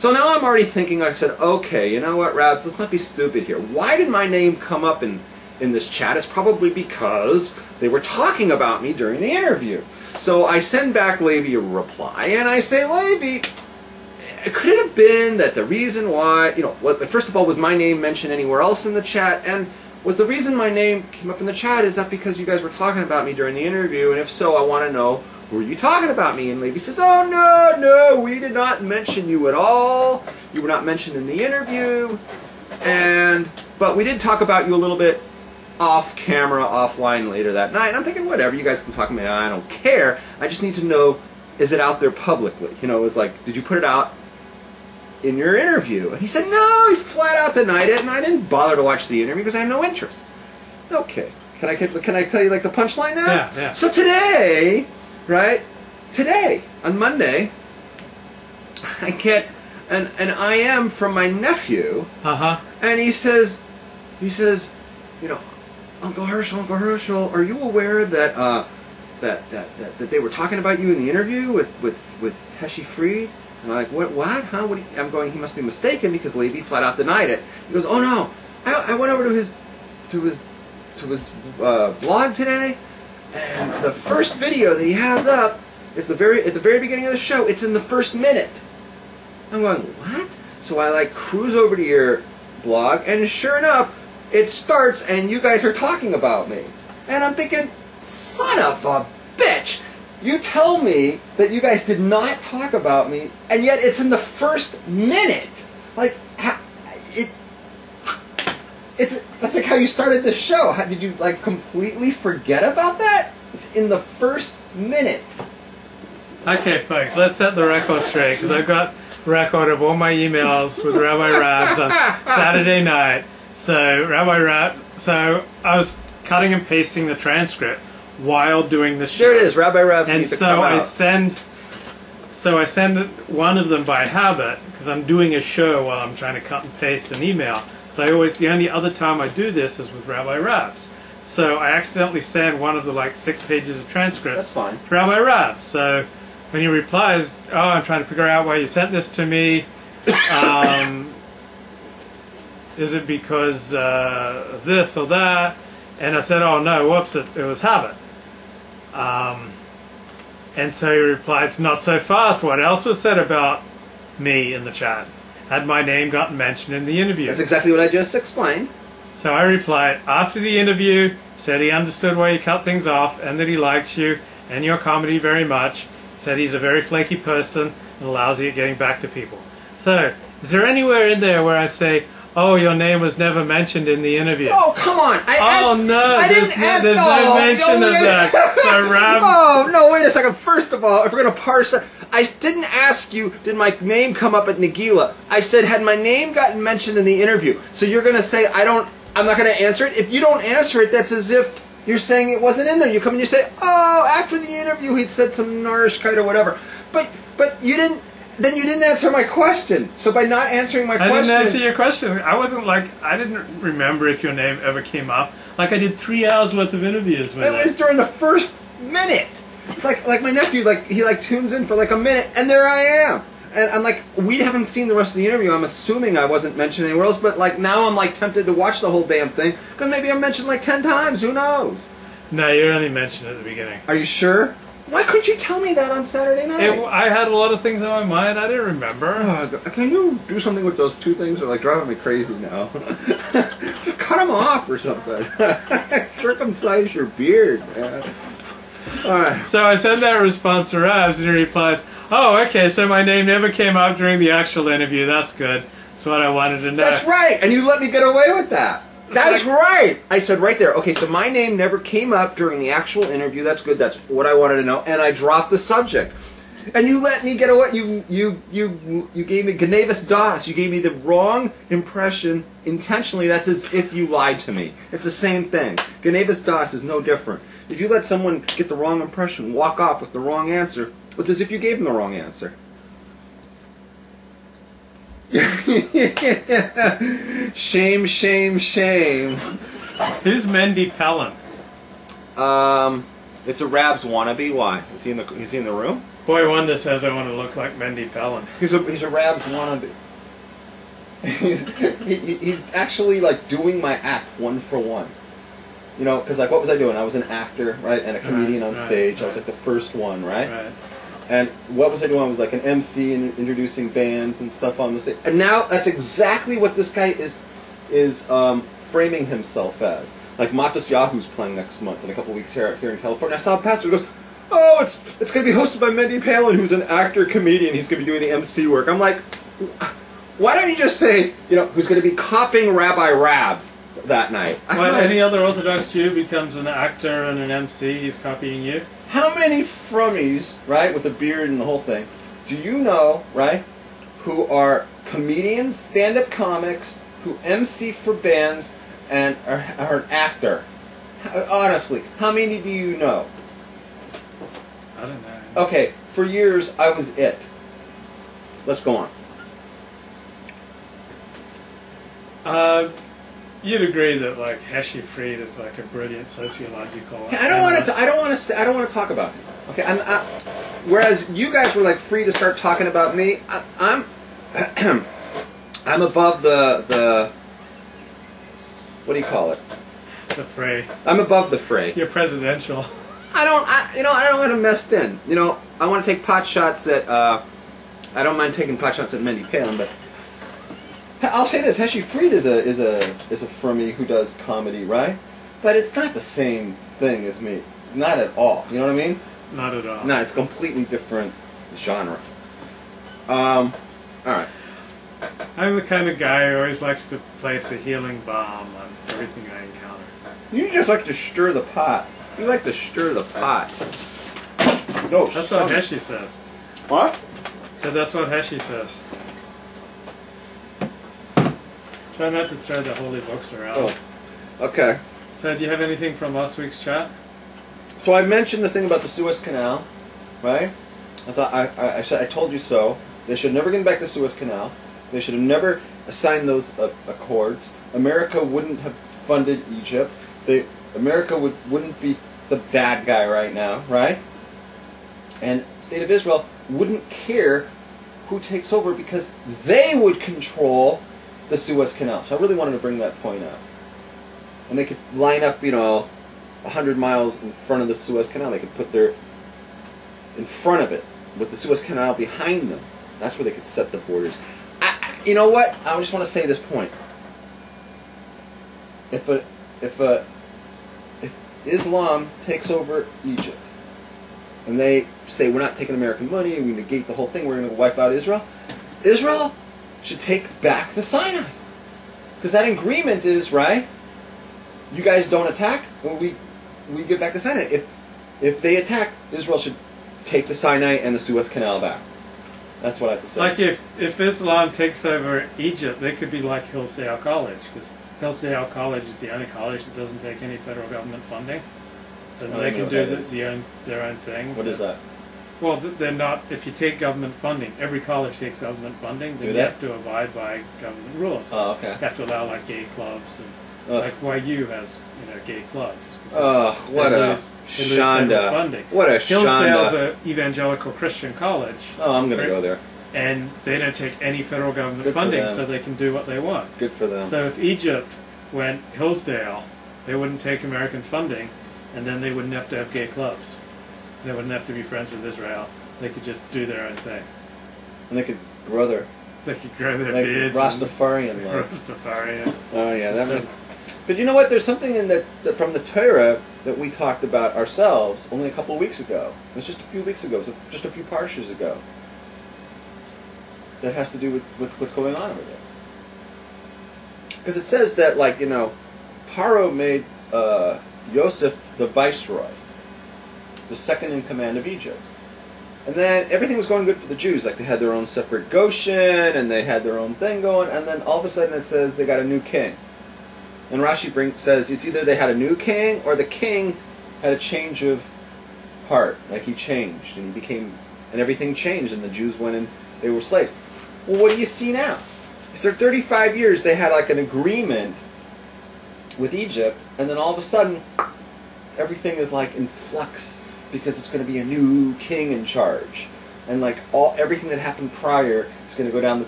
So now I'm already thinking, I said, okay, you know what, Rabs, let's not be stupid here. Why did my name come up in this chat? It's probably because they were talking about me during the interview. So I send back Levy a reply, and I say, Levy, could it have been that the reason why, you know, first of all, was my name mentioned anywhere else in the chat? And was the reason my name came up in the chat, is that because you guys were talking about me during the interview? And if so, I want to know, were you talking about me? And Levy says, oh, no, we did not mention you at all. You were not mentioned in the interview. But we did talk about you a little bit off camera, offline later that night. And I'm thinking, whatever, you guys can talk about me, I don't care. I just need to know, is it out there publicly? You know, it was like, did you put it out in your interview? And he said, no, he flat out denied it, and I didn't bother to watch the interview because I have no interest. Okay. Can I tell you like the punchline now? Yeah. So today, right? Today, on Monday, I get an IM from my nephew. And he says, you know, Uncle Herschel, are you aware that that they were talking about you in the interview with Heshi Freed? And I'm like, what? Huh? I'm going, he must be mistaken because Levy flat out denied it. He goes, oh no, I went over to his blog today, and the first video that he has up, it's at the very beginning of the show. It's in the first minute. I'm going, what? So I like cruise over to your blog, and sure enough, it starts, and you guys are talking about me. And I'm thinking, son of a bitch! You tell me that you guys did not talk about me, and yet it's in the first minute. Like, that's like how you started the show. Did you like completely forget about that? It's in the first minute. Okay, folks, let's set the record straight, because I've got a record of all my emails with Rabbi Rabs on Saturday night. So I was cutting and pasting the transcript while doing the show. There it is, Rabbi Rabs. And so I send one of them by habit, because I'm doing a show while I'm trying to cut and paste an email. So the only other time I do this is with Rabbi Rabs. So I accidentally send one of the like 6 pages of transcript. That's fine. To Rabbi Rabs. So when he replies, oh, I'm trying to figure out why you sent this to me. Is it because of this or that? And I said, oh no, whoops, it was habit. And so he replied, it's not so fast. What else was said about me in the chat? Had my name gotten mentioned in the interview? That's exactly what I just explained. So I replied, after the interview, said he understood why you cut things off and that he likes you and your comedy very much. Said he's a very flaky person and lousy at getting back to people. So, is there anywhere in there where I say, oh, your name was never mentioned in the interview? Oh, come on. There's no mention of that. Oh, no, wait a second. First of all, if we're going to parse it, I didn't ask you, did my name come up at Nagila? I said, had my name gotten mentioned in the interview? So you're going to say, I'm not going to answer it? If you don't answer it, that's as if you're saying it wasn't in there. You come and you say, oh, after the interview he'd said some Narishkeit or whatever. But you didn't. Then you didn't answer my question. So by not answering my question... I didn't answer your question. I didn't remember if your name ever came up. Like I did 3 hours worth of interviews with it. It was during the first minute. It's like my nephew, he tunes in for like a minute, and there I am. And I'm like, we haven't seen the rest of the interview. I'm assuming I wasn't mentioned anywhere else, but like now I'm like tempted to watch the whole damn thing, because maybe I'm mentioned like 10 times. Who knows? No, you only mentioned it at the beginning. Are you sure? Why couldn't you tell me that on Saturday night? I had a lot of things on my mind. I didn't remember. Can you do something with those 2 things? They're like driving me crazy now. Just cut them off or something. Circumcise your beard, man. All right. So I sent that response to Rabs, and he replies, oh, okay, so my name never came up during the actual interview. That's good. That's what I wanted to know. That's right, and you let me get away with that. That's right. I said right there, okay, so my name never came up during the actual interview. That's good. That's what I wanted to know. And I dropped the subject. And you let me get away. You gave me Gnavis Das. You gave me the wrong impression intentionally. That's as if you lied to me. It's the same thing. Gnavis Das is no different. If you let someone get the wrong impression, walk off with the wrong answer, it's as if you gave them the wrong answer. Shame, shame, shame. Who's Mendy Pellin? It's a Rabs wannabe. Why? Is he in the room? Boy Wonder says I want to look like Mendy Pellin. He's a Rabs wannabe. He's actually like doing my act one for one. You know, because like what was I doing? I was an actor, right, and a comedian on stage. I was like the first one, right? And what was I doing? I was like an MC and introducing bands and stuff on the stage. And now that's exactly what this guy is framing himself as. Like Matas Yahoo's playing next month in a couple weeks here in California. I saw a pastor who goes, "Oh, it's going to be hosted by Mendy Pellin, who's an actor comedian. He's going to be doing the MC work." I'm like, why don't you just say, you know, who's going to be copying Rabbi Rabs that night? When any other Orthodox Jew becomes an actor and an MC, he's copying you. How many frummies, right, with a beard and the whole thing, do you know, right, who are comedians, stand-up comics, who MC for bands, and are an actor? Honestly, how many do you know? I don't know. Okay, for years I was it. Let's go on. You'd agree that like Heshi Fried is like a brilliant sociological. I don't want to talk about him. Okay, whereas you guys were like free to start talking about me. I'm I'm above the what do you call it? The fray. I'm above the fray. You're presidential. I don't want to mess in. You know, I want to take pot shots at. I don't mind taking pot shots at Mendy Pellin, but I'll say this: Heshi Fried is a frummy who does comedy, right? But it's not the same thing as me. Not at all. You know what I mean? Not at all. No, it's a completely different genre. All right. I'm the kind of guy who always likes to place a healing balm on everything I encounter. You just like to stir the pot. You like to stir the pot. Oh, that's what Heshi says. What? So that's what Heshi says. Try not to throw the holy books around. Oh, okay. So do you have anything from last week's chat? So I mentioned the thing about the Suez Canal, right? I thought I said I told you so. They should never get back the Suez Canal. They should have never signed those accords. America wouldn't have funded Egypt. America wouldn't be the bad guy right now, right? And the State of Israel wouldn't care who takes over because they would control the Suez Canal. So I really wanted to bring that point out. And they could line up, you know, 100 miles in front of the Suez Canal. They could put their in front of it with the Suez Canal behind them. That's where they could set the borders. You know what? I just want to say this point. If Islam takes over Egypt and they say we're not taking American money, we negate the whole thing, we're going to wipe out Israel, Israel should take back the Sinai. Because that agreement is, right, you guys don't attack, well, we give back the Sinai. If they attack, Israel should take the Sinai and the Suez Canal back. That's what I have to say. Like if Islam takes over Egypt, they could be like Hillsdale College, because Hillsdale College is the only college that doesn't take any federal government funding. So they can do their own thing. What is that? Well, they're not. If you take government funding, every college takes government funding. Then you have to abide by government rules. Oh, okay. You have to allow like gay clubs and like YU has gay clubs. What a shanda! What a Hillsdale's an evangelical Christian college. Oh, I'm going to go there. And they don't take any federal government funding, so they can do what they want. Good for them. So if Egypt went Hillsdale, they wouldn't take American funding, and then they wouldn't have to have gay clubs. They wouldn't have to be friends with Israel. They could just do their own thing. And they could grow their... They could grow their beards. Rastafarian love. Rastafarian. Oh, yeah. But you know what? There's something in that from the Torah that we talked about ourselves only a couple of weeks ago. It was just a few weeks ago. It was just a few parshas ago. That has to do with what's going on over there. Because it says that, like, you know, Paro made Yosef the viceroy, the second in command of Egypt. And then everything was going good for the Jews. Like, they had their own separate Goshen, and they had their own thing going, and then all of a sudden it says they got a new king. And Rashi says it's either they had a new king, or the king had a change of heart. Like, he changed, and he became, and everything changed, and the Jews went and they were slaves. Well, what do you see now? For 35 years they had like an agreement with Egypt, and then all of a sudden everything is like in flux because it's going to be a new king in charge. and like everything that happened prior is going to go down the